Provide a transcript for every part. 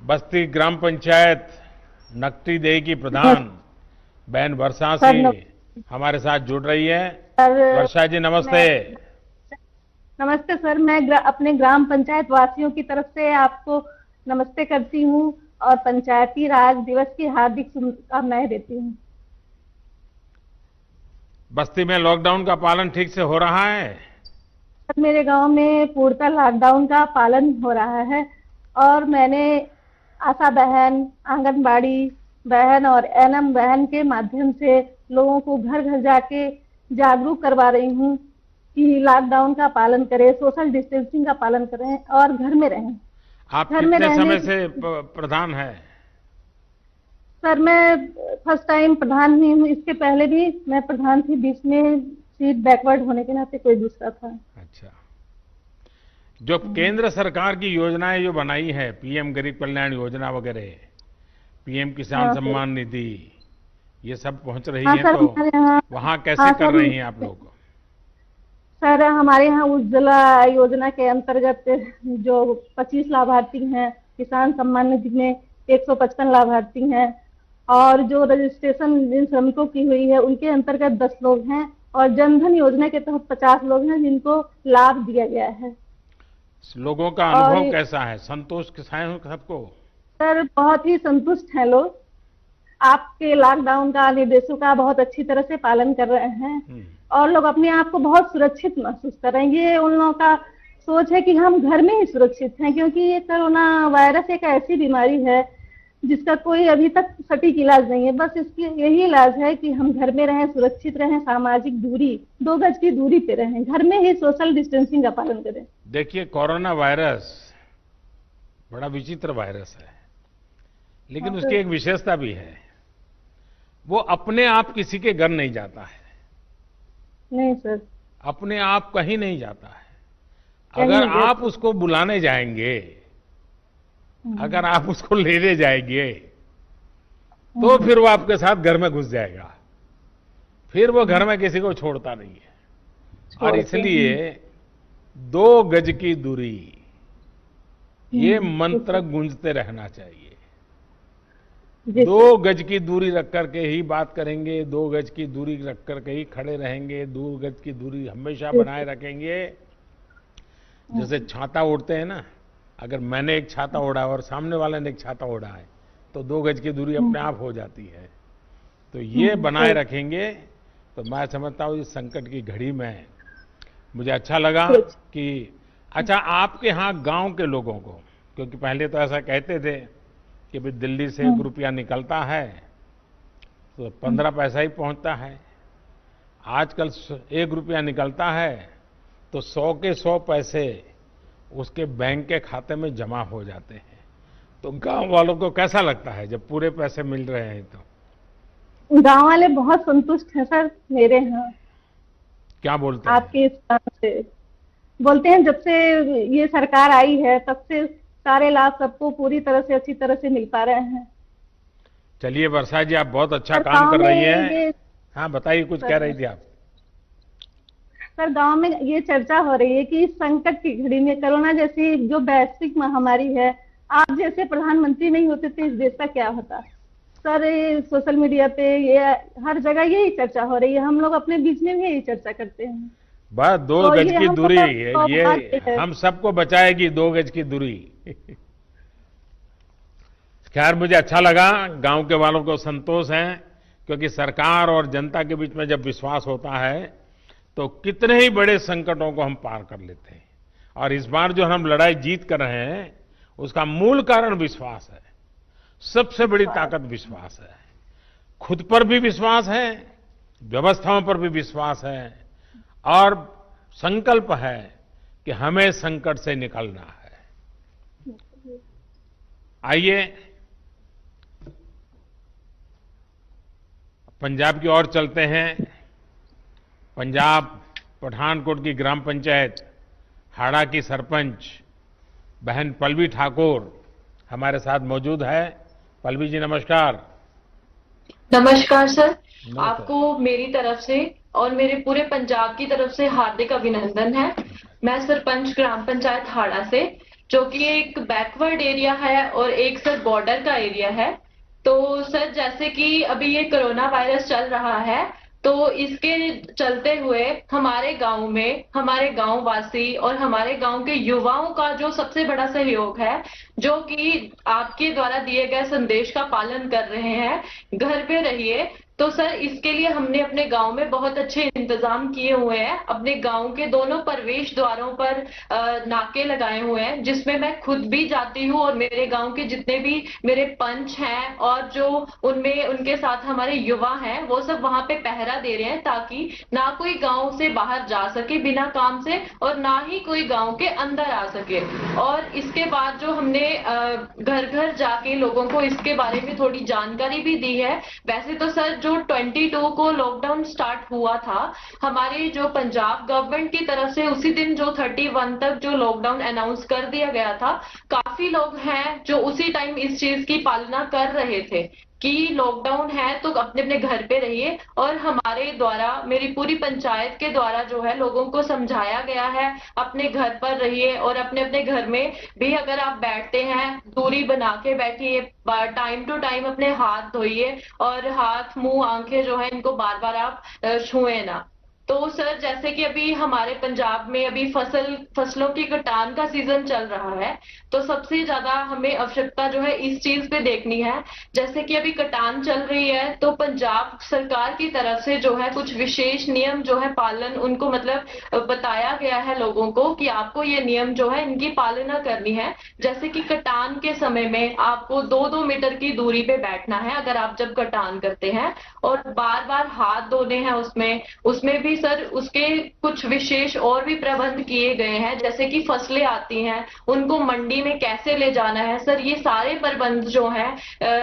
बस्ती ग्राम पंचायत नकटी देही की प्रधान बहन वर्षा सर सिंह हमारे साथ जुड़ रही है। सर वर्षा जी नमस्ते। मैं नमस्ते सर। मैं अपने ग्राम पंचायत वासियों की तरफ से आपको नमस्ते करती हूँ और पंचायती राज दिवस की हार्दिक शुभकामनाएं देती हूँ। बस्ती में लॉकडाउन का पालन ठीक से हो रहा है? सर मेरे गांव में पूर्णतः लॉकडाउन का पालन हो रहा है और मैंने आशा बहन, आंगनबाड़ी बहन और एनएम बहन के माध्यम से लोगों को घर घर जाके जागरूक करवा रही हूँ कि लॉकडाउन का पालन करें, सोशल डिस्टेंसिंग का पालन करें और घर में रहें। आप घर में कितने रहने समय से प्रधान है? सर मैं फर्स्ट टाइम प्रधान हुई हूँ। इसके पहले भी मैं प्रधान थी, बीच में सीट बैकवर्ड होने के नाते कोई दूसरा था। अच्छा, जो केंद्र सरकार की योजनाएं जो बनाई है, पीएम गरीब कल्याण योजना वगैरह, पीएम किसान हाँ सर। सम्मान निधि, ये सब पहुंच रही हाँ है, सर तो हमारे यहाँ। वहां कैसे हाँ कर सर। रही हैं आप लोग? सर हमारे यहाँ उज्ज्वला योजना के अंतर्गत जो 25 लाभार्थी हैं, किसान सम्मान निधि में 155 लाभार्थी हैं और जो रजिस्ट्रेशन जिन श्रमिकों की हुई है उनके अंतर्गत 10 लोग हैं और जनधन योजना के तहत 50 लोग हैं जिनको लाभ दिया गया है। लोगों का अनुभव और कैसा है? संतोष के हैं सबको? सर बहुत ही संतुष्ट हैं लोग। आपके लॉकडाउन का निर्देशों का बहुत अच्छी तरह से पालन कर रहे हैं हम्म। और लोग अपने आप को बहुत सुरक्षित महसूस कर रहे हैं। ये उन लोगों का सोच है कि हम घर में ही सुरक्षित हैं, क्योंकि ये कोरोना वायरस एक ऐसी बीमारी है जिसका कोई अभी तक सटीक इलाज नहीं है। बस इसकी यही इलाज है कि हम घर में रहें, सुरक्षित रहें, सामाजिक दूरी 2 गज की दूरी पे रहें, घर में ही सोशल डिस्टेंसिंग का पालन करें। देखिए, कोरोना वायरस बड़ा विचित्र वायरस है, हाँ लेकिन उसकी सर। एक विशेषता भी है। वो अपने आप किसी के घर नहीं जाता है, नहीं सर। अपने आप कहीं नहीं जाता है। कहीं अगर नहीं गए। आप उसको बुलाने जाएंगे, अगर आप उसको लेने जाएंगे, तो फिर वो आपके साथ घर में घुस जाएगा। फिर वो घर में किसी को छोड़ता नहीं है। और छोड़ते इसलिए हैं। 2 गज की दूरी, ये ठीक मंत्र है। गूंजते रहना चाहिए। जी दो सर। गज की दूरी रख करके ही बात करेंगे, 2 गज की दूरी रख करके ही खड़े रहेंगे, 2 गज की दूरी हमेशा जी बनाए सर। रखेंगे। जैसे छाता ओढ़ते हैं ना, अगर मैंने एक छाता ओढ़ा है और सामने वाले ने एक छाता ओढ़ा है, तो 2 गज की दूरी अपने आप हो जाती है। तो ये बनाए सही। रखेंगे तो मैं समझता हूँ इस संकट की घड़ी में मुझे अच्छा लगा कुछ। कि अच्छा, आपके यहाँ गांव के लोगों को, क्योंकि पहले तो ऐसा कहते थे कि भाई दिल्ली से 1 रुपया निकलता है तो 15 पैसा ही पहुंचता है। आजकल 1 रुपया निकलता है तो 100 के 100 पैसे उसके बैंक के खाते में जमा हो जाते हैं। तो गांव वालों को कैसा लगता है जब पूरे पैसे मिल रहे हैं? तो गांव वाले बहुत संतुष्ट हैं सर मेरे यहाँ। क्या बोलते हैं? आपके इस काम से बोलते हैं, जब से ये सरकार आई है तब से सारे लाभ सबको पूरी तरह से अच्छी तरह से मिल पा रहे हैं। चलिए वर्षा जी, आप बहुत अच्छा सर काम गांव कर में रही हैं। ये हाँ बताइए, कुछ कह सर रही थी आप। सर गांव में ये चर्चा हो रही है कि इस संकट की घड़ी में, कोरोना जैसी जो वैश्विक महामारी है, आप जैसे प्रधानमंत्री नहीं होते तो इस देश का क्या होता। सर ये सोशल मीडिया पे ये हर जगह यही चर्चा हो रही है, हम लोग अपने बीच में भी यही चर्चा करते हैं। बस दो तो गज ये की हमको दूरी, तो ये सौभाग्य है। हम सबको बचाएगी, 2 गज की दूरी। खैर, मुझे अच्छा लगा, गांव के वालों को संतोष है, क्योंकि सरकार और जनता के बीच में जब विश्वास होता है तो कितने ही बड़े संकटों को हम पार कर लेते हैं। और इस बार जो हम लड़ाई जीत कर रहे हैं उसका मूल कारण विश्वास है। सबसे बड़ी ताकत विश्वास है। खुद पर भी विश्वास है, व्यवस्थाओं पर भी विश्वास है, और संकल्प है कि हमें संकट से निकलना है। आइए पंजाब की ओर चलते हैं। पंजाब पठानकोट की ग्राम पंचायत हाड़ा की सरपंच बहन पल्लवी ठाकुर हमारे साथ मौजूद है। पल्लवी जी नमस्कार। नमस्कार सर। नमस्कार। आपको मेरी तरफ से और मेरे पूरे पंजाब की तरफ से हार्दिक अभिनंदन है। मैं सरपंच ग्राम पंचायत हाड़ा से जो कि एक बैकवर्ड एरिया है और एक सर बॉर्डर का एरिया है। तो सर जैसे कि अभी ये कोरोना वायरस चल रहा है, तो इसके चलते हुए हमारे गांव में हमारे गांव वासी और हमारे गांव के युवाओं का जो सबसे बड़ा सहयोग है, जो कि आपके द्वारा दिए गए संदेश का पालन कर रहे हैं, घर पे रहिए। तो सर इसके लिए हमने अपने गांव में बहुत अच्छे इंतजाम किए हुए हैं। अपने गांव के दोनों प्रवेश द्वारों पर नाके लगाए हुए हैं, जिसमें मैं खुद भी जाती हूँ और मेरे गांव के जितने भी मेरे पंच हैं और जो उनमें उनके साथ हमारे युवा हैं, वो सब वहां पे पहरा दे रहे हैं, ताकि ना कोई गांव से बाहर जा सके बिना काम से और ना ही कोई गांव के अंदर आ सके। और इसके बाद जो हमने घर घर जाके लोगों को इसके बारे में थोड़ी जानकारी भी दी है। वैसे तो सर जो 22 को लॉकडाउन स्टार्ट हुआ था हमारे जो पंजाब गवर्नमेंट की तरफ से, उसी दिन जो 31 तक जो लॉकडाउन अनाउंस कर दिया गया था, काफी लोग हैं जो उसी टाइम इस चीज की पालना कर रहे थे कि लॉकडाउन है तो अपने अपने घर पे रहिए। और हमारे द्वारा, मेरी पूरी पंचायत के द्वारा जो है लोगों को समझाया गया है अपने घर पर रहिए और अपने अपने घर में भी अगर आप बैठते हैं दूरी बना के बैठिए, टाइम टू टाइम अपने हाथ धोइए और हाथ मुंह आंखें जो है इनको बार बार आप छुए ना। तो सर जैसे कि अभी हमारे पंजाब में अभी फसलों की कटान का सीजन चल रहा है, तो सबसे ज्यादा हमें आवश्यकता जो है इस चीज पे देखनी है। जैसे कि अभी कटान चल रही है, तो पंजाब सरकार की तरफ से जो है कुछ विशेष नियम जो है पालन उनको मतलब बताया गया है लोगों को कि आपको ये नियम जो है इनकी पालना करनी है। जैसे कि कटान के समय में आपको 2-2 मीटर की दूरी पे बैठना है अगर आप जब कटान करते हैं, और बार बार हाथ धोने हैं। उसमें उसमें भी सर उसके कुछ विशेष और भी प्रबंध किए गए हैं। जैसे कि फसलें आती हैं उनको मंडी में कैसे ले जाना है, सर ये सारे प्रबंध जो हैं,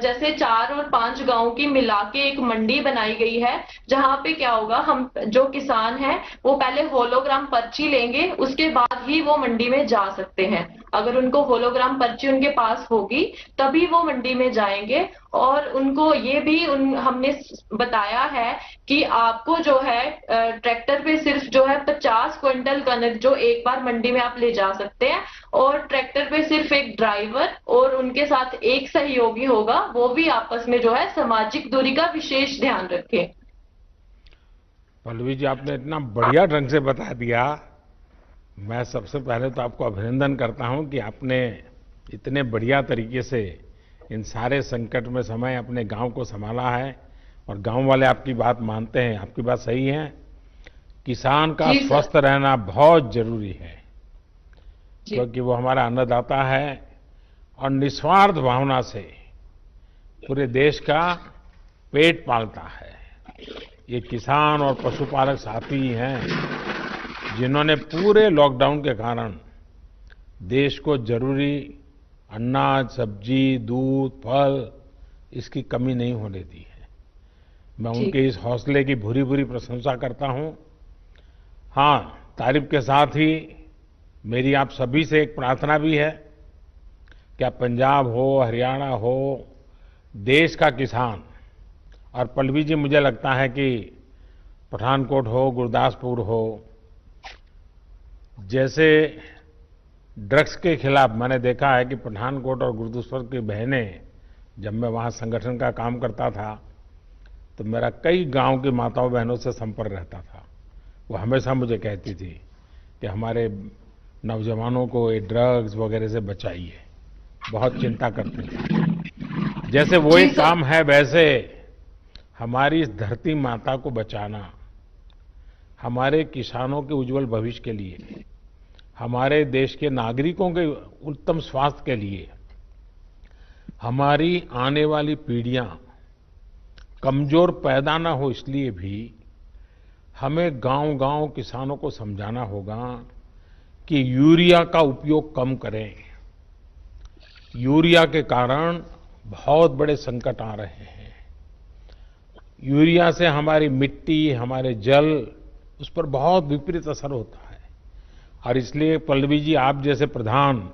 जैसे 4 और 5 गांव की मिला के एक मंडी बनाई गई है, जहां पे क्या होगा, हम जो किसान हैं वो पहले होलोग्राम पर्ची लेंगे, उसके बाद ही वो मंडी में जा सकते हैं। अगर उनको होलोग्राम पर्ची उनके पास होगी तभी वो मंडी में जाएंगे। और उनको ये भी हमने बताया है कि आपको जो है ट्रैक्टर पे सिर्फ जो है 50 क्विंटल कनक जो एक बार मंडी में आप ले जा सकते हैं, और ट्रैक्टर पे सिर्फ एक ड्राइवर और उनके साथ एक सहयोगी होगा, वो भी आपस में जो है सामाजिक दूरी का विशेष ध्यान रखें। पल्लवी जी, आपने इतना बढ़िया ढंग से बता दिया। मैं सबसे पहले तो आपको अभिनंदन करता हूं कि आपने इतने बढ़िया तरीके से इन सारे संकट में समय अपने गांव को संभाला है, और गांव वाले आपकी बात मानते हैं। आपकी बात सही है, किसान का स्वस्थ रहना बहुत जरूरी है, क्योंकि वो हमारा अन्नदाता है और निस्वार्थ भावना से पूरे देश का पेट पालता है। ये किसान और पशुपालक साथी ही हैं जिन्होंने पूरे लॉकडाउन के कारण देश को जरूरी अनाज, सब्जी, दूध, फल इसकी कमी नहीं होने दी है। मैं उनके इस हौसले की भूरी भूरी प्रशंसा करता हूं। हाँ, तारीफ के साथ ही मेरी आप सभी से एक प्रार्थना भी है कि आप पंजाब हो, हरियाणा हो, देश का किसान, और पल्लवी जी मुझे लगता है कि पठानकोट हो, गुरदासपुर हो, जैसे ड्रग्स के खिलाफ मैंने देखा है कि पठानकोट और गुरदासपुर की बहनें, जब मैं वहां संगठन का काम करता था तो मेरा कई गांव की माताओं बहनों से संपर्क रहता था। वो हमेशा मुझे कहती थी कि हमारे नौजवानों को ये ड्रग्स वगैरह से बचाइए, बहुत चिंता करते थे। जैसे वो एक काम है, वैसे हमारी इस धरती माता को बचाना, हमारे किसानों के उज्जवल भविष्य के लिए, हमारे देश के नागरिकों के उत्तम स्वास्थ्य के लिए, हमारी आने वाली पीढ़ियां कमजोर पैदा ना हो, इसलिए भी हमें गांव-गांव किसानों को समझाना होगा कि यूरिया का उपयोग कम करें। यूरिया के कारण बहुत बड़े संकट आ रहे हैं। यूरिया से हमारी मिट्टी, हमारे जल, उस पर बहुत विपरीत असर होता है। और इसलिए पल्लवी जी, आप जैसे प्रधान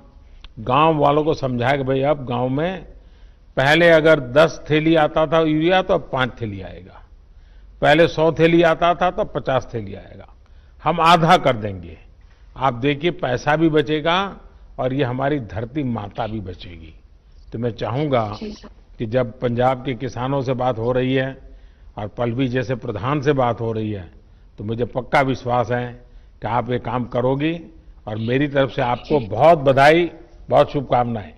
गांव वालों को समझाए कि भाई अब गांव में पहले अगर 10 थैली आता था यूरिया तो अब 5 थैली आएगा, पहले 100 थैली आता था तो 50 थैली आएगा, हम आधा कर देंगे। आप देखिए पैसा भी बचेगा और ये हमारी धरती माता भी बचेगी। तो मैं चाहूँगा जी सर। कि जब पंजाब के किसानों से बात हो रही है और पल्लवी जैसे प्रधान से बात हो रही है, तो मुझे पक्का विश्वास है कि आप ये काम करोगी और मेरी तरफ से आपको बहुत बधाई, बहुत शुभकामनाएं।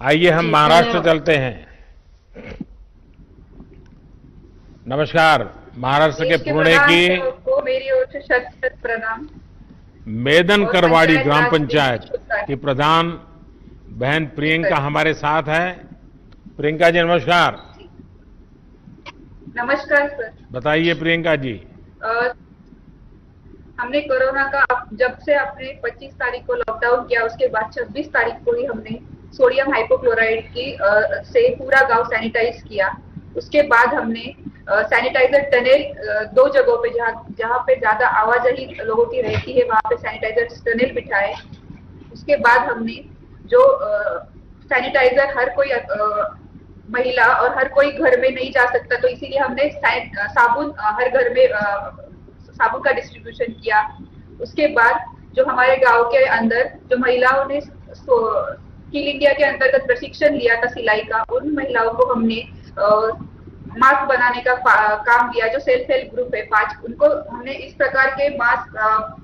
आइए हम जी, महाराष्ट्र धन्यवाद। चलते हैं। नमस्कार, महाराष्ट्र के देश के पुणे प्रधान की सेवक को मेरी ओर से शत शत प्रणाम। मेदन और करवाड़ी पंचायत ग्राम राज पंचायत मंत्री शुभकामनाएं। की प्रधान बहन प्रियंका हमारे साथ है। प्रियंका जी नमस्कार। नमस्कार सर। बताइए प्रियंका जी। अ, हमने कोरोना का जब से आपने 25 तारीख को लॉकडाउन किया, उसके बाद 26 तारीख को ही हमने सोडियम हाइपोक्लोराइड की से पूरा गांव सैनिटाइज किया। उसके बाद हमने सैनिटाइजर टनल 2 जगहों पे जहाँ पे ज्यादा आवाजाही लोगों की रहती है वहां पे सैनिटाइजर टनल बिठाए। उसके बाद हमने जो सैनिटाइजर हर कोई महिला और हर कोई घर में नहीं जा सकता, तो इसीलिए हमने साबुन हर घर में साबुन का डिस्ट्रीब्यूशन किया। उसके बाद जो हमारे गांव के अंदर जो महिलाओं ने स्किल इंडिया के अंतर्गत प्रशिक्षण लिया था सिलाई का, उन महिलाओं को हमने मास्क बनाने का काम लिया। जो सेल्फ हेल्प ग्रुप है 5, उनको हमने इस प्रकार के मास्क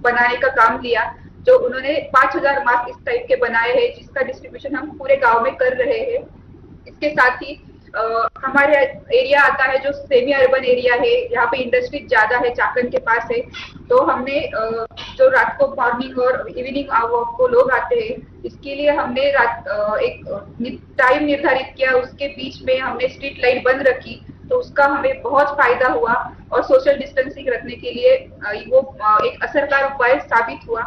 बनाने का काम लिया, जो उन्होंने 5000 मास्क इस टाइप के बनाए हैं, जिसका डिस्ट्रीब्यूशन हम पूरे गांव में कर रहे हैं। इसके साथ ही हमारे एरिया आता है जो सेमी अर्बन एरिया है, यहाँ पे इंडस्ट्री ज्यादा है, चाकन के पास है। तो हमने जो रात को मॉर्निंग और इवनिंग वॉक को लोग आते हैं, इसके लिए हमने एक टाइम निर्धारित किया, उसके बीच में हमने स्ट्रीट लाइट बंद रखी, तो उसका हमें बहुत फायदा हुआ और सोशल डिस्टेंसिंग रखने के लिए वो एक असरदार उपाय साबित हुआ।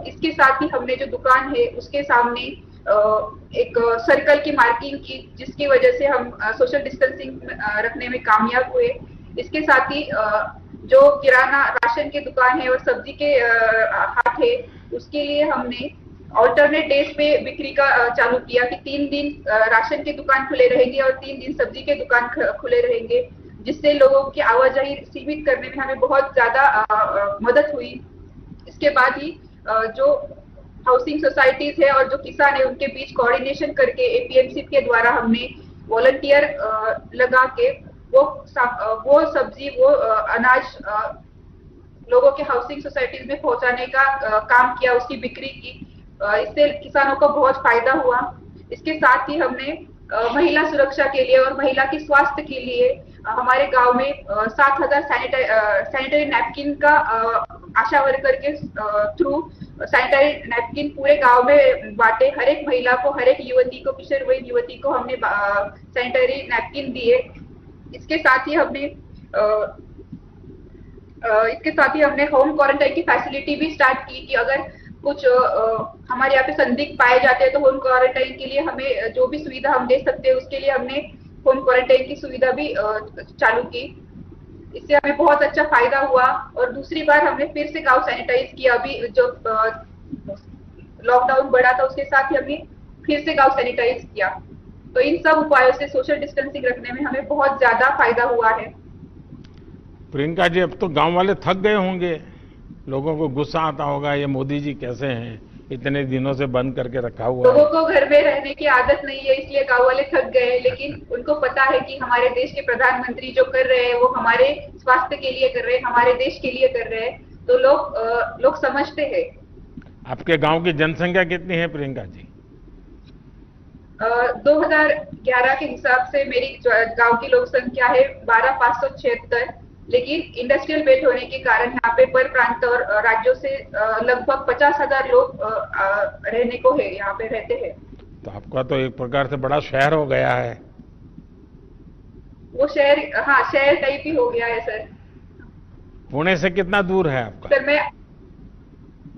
इसके साथ ही हमने जो दुकान है उसके सामने एक सर्कल की मार्किंग की, जिसकी वजह से हम सोशल डिस्टेंसिंग रखने में कामयाब हुए। इसके साथ ही जो किराना राशन की दुकान है और सब्जी के हाट है, उसके लिए हमने ऑल्टरनेट डेज पे बिक्री का चालू किया कि 3 दिन राशन की दुकान खुले रहेंगे और 3 दिन सब्जी के दुकान खुले रहेंगे, जिससे लोगों की आवाजाही सीमित करने में हमें बहुत ज्यादा मदद हुई। इसके बाद ही जो हाउसिंग सोसाइटीज है और जो किसान है उनके बीच कोऑर्डिनेशन करके एपीएमसी के द्वारा हमने वॉलंटियर लगा के वो सब्जी वो अनाज लोगों के हाउसिंग सोसाइटीज में पहुंचाने का काम किया, उसकी बिक्री की। इससे किसानों को बहुत फायदा हुआ। इसके साथ ही हमने महिला सुरक्षा के लिए और महिला के स्वास्थ्य के लिए हमारे गांव में 7000 सैनिटरी नैपकिन का आशा वर्कर के थ्रू सैनिटरी नैपकिन पूरे गांव में बांटे। हर एक महिला को, हर एक युवती को, किशोरवयीन युवती को हमने सैनिटरी नैपकिन दिए। इसके साथ ही हमने होम क्वारंटाइन की फैसिलिटी भी स्टार्ट की कि अगर कुछ हमारे यहाँ पे संदिग्ध पाए जाते हैं तो होम क्वारंटाइन के लिए हमें जो भी सुविधा हम दे सकते हैं उसके लिए हमने होम क्वारंटाइन की सुविधा भी चालू की। इससे हमें बहुत अच्छा फायदा हुआ और दूसरी बार हमने फिर से गांव सैनिटाइज किया। अभी जो लॉकडाउन बढ़ा था उसके साथ ही हमने फिर से गांव सैनिटाइज किया। तो इन सब उपायों से सोशल डिस्टेंसिंग रखने में हमें बहुत ज्यादा फायदा हुआ है। प्रियंका जी, अब तो गांव वाले थक गए होंगे, लोगों को गुस्सा आता होगा, ये मोदी जी कैसे हैं, इतने दिनों से बंद करके रखा हुआ है। लोगों को घर में रहने की आदत नहीं है, इसलिए गांव वाले थक गए, लेकिन उनको पता है कि हमारे देश के प्रधानमंत्री जो कर रहे हैं वो हमारे स्वास्थ्य के लिए कर रहे हैं, हमारे देश के लिए कर रहे हैं, तो लोग समझते हैं। आपके गांव की जनसंख्या कितनी है प्रियंका जी? 2011 के हिसाब से मेरी गांव की लोक संख्या है 12,576, लेकिन इंडस्ट्रियल बेल्ट होने के कारण यहाँ पे पर प्रांत और राज्यों से लगभग 50,000 लोग रहने को है, यहाँ पे रहते हैं। तो आपका तो एक प्रकार से बड़ा शहर हो गया है। वो शहर, हाँ, शहर टाइप ही हो गया है सर। पुणे से कितना दूर है आपका? सर मैं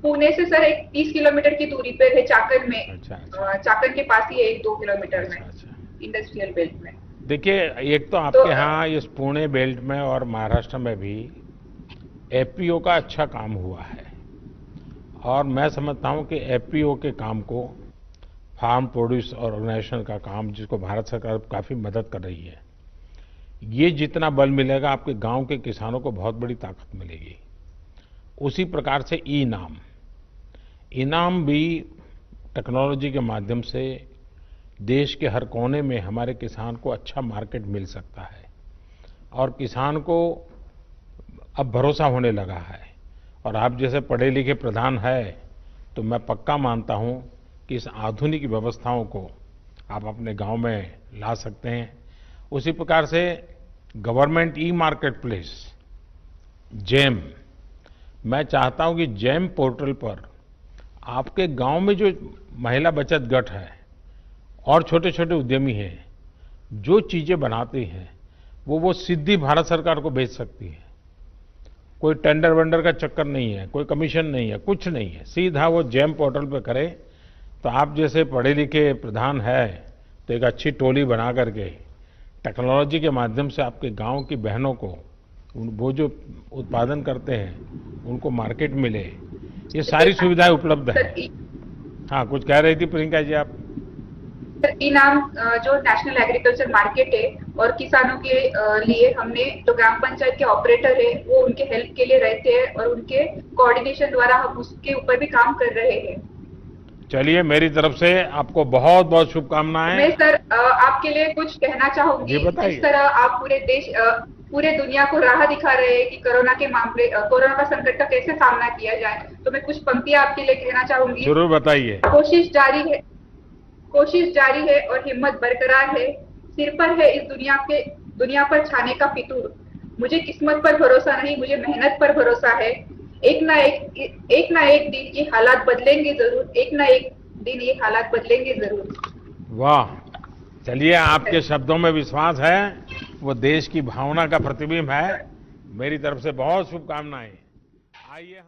पुणे से सर 30 किलोमीटर की दूरी पे है, चाकन में। अच्छा। चाकन के पास ही है, 1-2 किलोमीटर में। अच्छा। इंडस्ट्रियल बेल्ट में। देखिए, एक तो आपके यहाँ इस पुणे बेल्ट में और महाराष्ट्र में भी एफपीओ का अच्छा काम हुआ है, और मैं समझता हूँ कि एफपीओ के काम को, फार्म प्रोड्यूस ऑर्गेनाइजेशन का काम, जिसको भारत सरकार काफी मदद कर रही है, ये जितना बल मिलेगा आपके गांव के किसानों को बहुत बड़ी ताकत मिलेगी। उसी प्रकार से इनाम भी टेक्नोलॉजी के माध्यम से देश के हर कोने में हमारे किसान को अच्छा मार्केट मिल सकता है और किसान को अब भरोसा होने लगा है। और आप जैसे पढ़े लिखे प्रधान है तो मैं पक्का मानता हूं कि इस आधुनिक व्यवस्थाओं को आप अपने गांव में ला सकते हैं। उसी प्रकार से government e market place jam, मैं चाहता हूं कि जैम पोर्टल पर आपके गांव में जो महिला बचत गट है और छोटे छोटे उद्यमी हैं, जो चीजें बनाते हैं वो सीधी भारत सरकार को भेज सकती है। कोई टेंडर वेंडर का चक्कर नहीं है, कोई कमीशन नहीं है, कुछ नहीं है, सीधा वो जैम पोर्टल पे करे। तो आप जैसे पढ़े लिखे प्रधान है तो एक अच्छी टोली बना करके टेक्नोलॉजी के माध्यम से आपके गांव की बहनों को वो जो उत्पादन करते हैं उनको मार्केट मिले, ये सारी सुविधाएं उपलब्ध है। हाँ, कुछ कह रही थी प्रियंका जी आप? इनाम जो नेशनल एग्रीकल्चर मार्केट है और किसानों के लिए हमने जो ग्राम पंचायत के ऑपरेटर है वो उनके हेल्प के लिए रहते हैं और उनके कोऑर्डिनेशन द्वारा हम उसके ऊपर भी काम कर रहे हैं। चलिए, मेरी तरफ से आपको बहुत बहुत शुभकामनाएं। मैं सर आपके लिए कुछ कहना चाहूंगी। इस तरह आप पूरे दुनिया को राह दिखा रहे हैं कि कोरोना का संकट का कैसे सामना किया जाए, तो मैं कुछ पंक्तियां आपके लिए कहना चाहूंगी। जरूर बताइए। कोशिश जारी है और हिम्मत बरकरार है। सिर पर है इस दुनिया पर छाने का फितूर। मुझे किस्मत पर भरोसा नहीं, मुझे मेहनत पर भरोसा है। एक ना एक दिन ये हालात बदलेंगे जरूर। एक ना एक दिन ये हालात बदलेंगे जरूर। वाह, चलिए, आपके शब्दों में विश्वास है, वो देश की भावना का प्रतिबिंब है। मेरी तरफ से बहुत शुभकामनाएं। आइए।